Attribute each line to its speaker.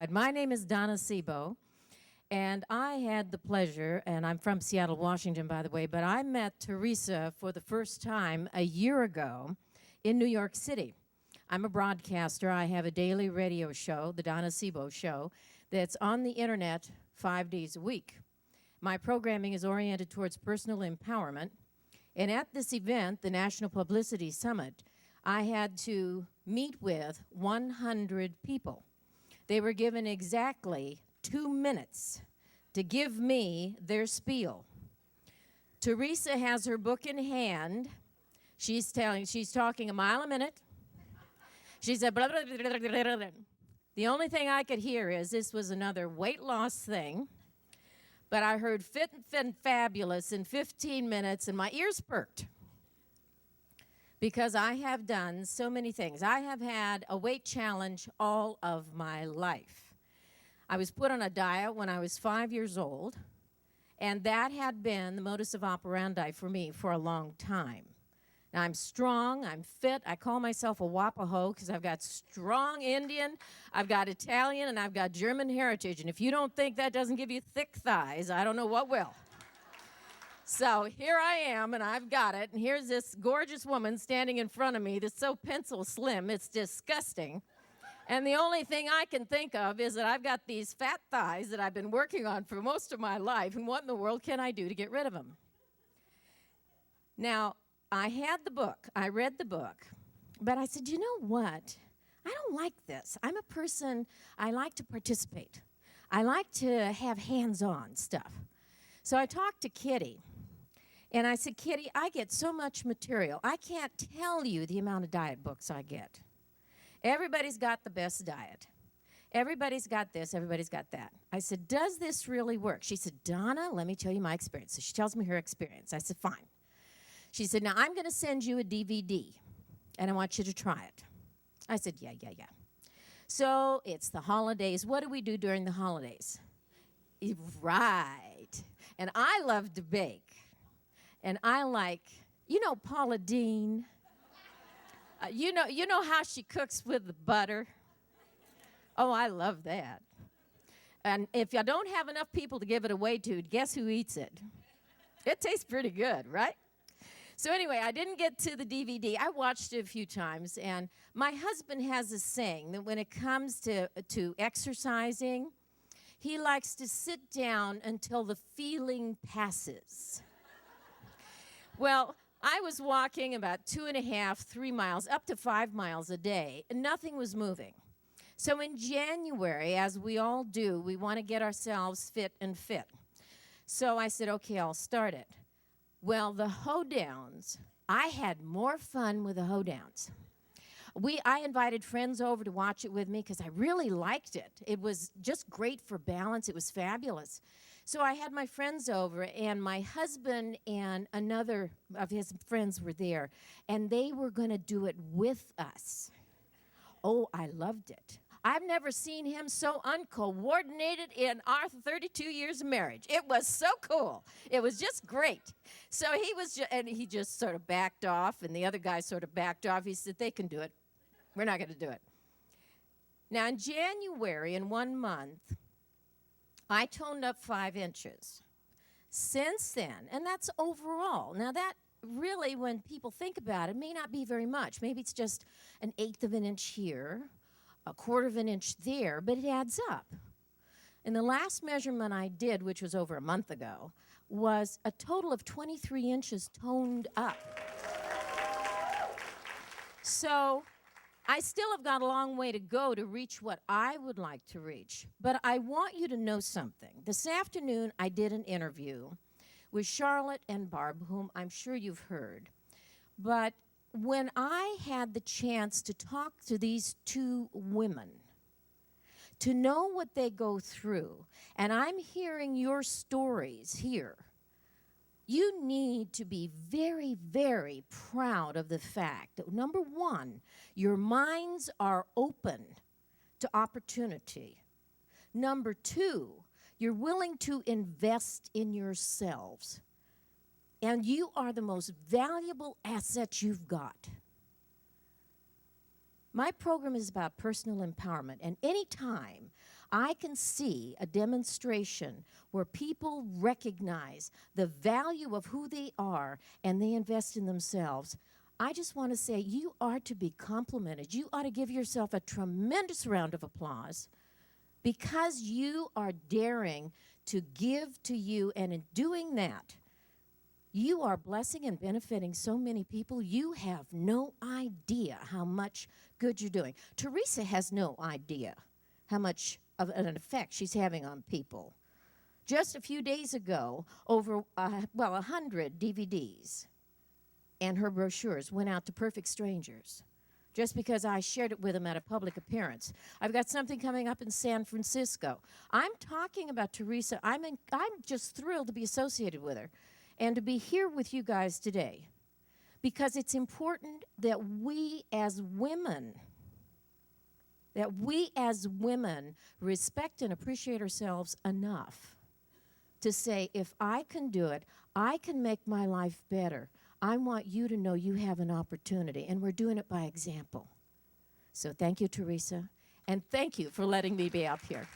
Speaker 1: My name is Donna Sebo, and I had the pleasure, and I'm from Seattle, Washington, by the way, but I met Teresa for the first time a year ago in New York City. I'm a broadcaster. I have a daily radio show, the Donna Sebo Show, that's on the internet 5 days a week. My programming is oriented towards personal empowerment, and at this event, the National Publicity Summit, I had to meet with 100 people. They were given exactly 2 minutes to give me their spiel. Teresa has her book in hand. She's talking a mile a minute. She said, blah, blah, blah, blah, blah, blah. The only thing I could hear is this was another weight loss thing, but I heard fit and fabulous in 15 minutes, and my ears perked because I have done so many things. I have had a weight challenge all of my life. I was put on a diet when I was 5 years old, and that had been the modus operandi for me for a long time. Now, I'm strong, I'm fit. I call myself a Wapaho because I've got strong Indian, I've got Italian, and I've got German heritage. And if you don't think that doesn't give you thick thighs, I don't know what will. So here I am, and I've got it. And here's this gorgeous woman standing in front of me that's so pencil slim, it's disgusting. And the only thing I can think of is that I've got these fat thighs that I've been working on for most of my life, and what in the world can I do to get rid of them? Now, I had the book. I read the book. But I said, you know what? I don't like this. I'm a person, I like to participate. I like to have hands-on stuff. So I talked to Kitty. And I said, Kitty, I get so much material. I can't tell you the amount of diet books I get. Everybody's got the best diet. Everybody's got this, everybody's got that. I said, does this really work? She said, Donna, let me tell you my experience. So she tells me her experience. I said, fine. She said, now I'm going to send you a DVD, and I want you to try it. I said, yeah. So it's the holidays. What do we do during the holidays? Right. And I love to bake. And I like, Paula Deen. You know how she cooks with the butter? Oh, I love that. And if you don't have enough people to give it away to, guess who eats it? It tastes pretty good, right? So anyway, I didn't get to the DVD. I watched it a few times, and my husband has a saying that when it comes to exercising, he likes to sit down until the feeling passes. Well, I was walking about 2.5, 3 miles, up to 5 miles a day, and nothing was moving. So in January, as we all do, we want to get ourselves fit and fit. So I said, okay, I'll start it. Well, the hoedowns, I had more fun with the hoedowns. I invited friends over to watch it with me because I really liked it. It was just great for balance. It was fabulous. So I had my friends over, and my husband and another of his friends were there, and they were going to do it with us. Oh, I loved it. I've never seen him so uncoordinated in our 32 years of marriage. It was so cool. It was just great. So he just sort of backed off, and the other guy sort of backed off. He said, they can do it. We're not going to do it. Now, in January, in 1 month, I toned up 5 inches. Since then, and that's overall. Now, that really, when people think about it, may not be very much. Maybe it's just 1/8 of an inch here, 1/4 of an inch there, but it adds up. And the last measurement I did, which was over a month ago, was a total of 23 inches toned up. So I still have got a long way to go to reach what I would like to reach. But I want you to know something. This afternoon, I did an interview with Charlotte and Barb, whom I'm sure you've heard. But when I had the chance to talk to these 2 women, to know what they go through, and I'm hearing your stories here, you need to be very, very proud of the fact that, number 1, your minds are open to opportunity. Number 2, you're willing to invest in yourselves. And you are the most valuable asset you've got. My program is about personal empowerment, and anytime I can see a demonstration where people recognize the value of who they are and they invest in themselves. I just want to say you are to be complimented. You ought to give yourself a tremendous round of applause because you are daring to give to you, and in doing that, you are blessing and benefiting so many people. You have no idea how much good you're doing. Teresa has no idea how much of an effect she's having on people. Just a few days ago, over 100 DVDs and her brochures went out to perfect strangers just because I shared it with them at a public appearance. I've got something coming up in San Francisco. I'm talking about Teresa. I'm just thrilled to be associated with her and to be here with you guys today because it's important that we as women respect and appreciate ourselves enough to say, if I can do it, I can make my life better. I want you to know you have an opportunity, and we're doing it by example. So thank you, Teresa, and thank you for letting me be up here.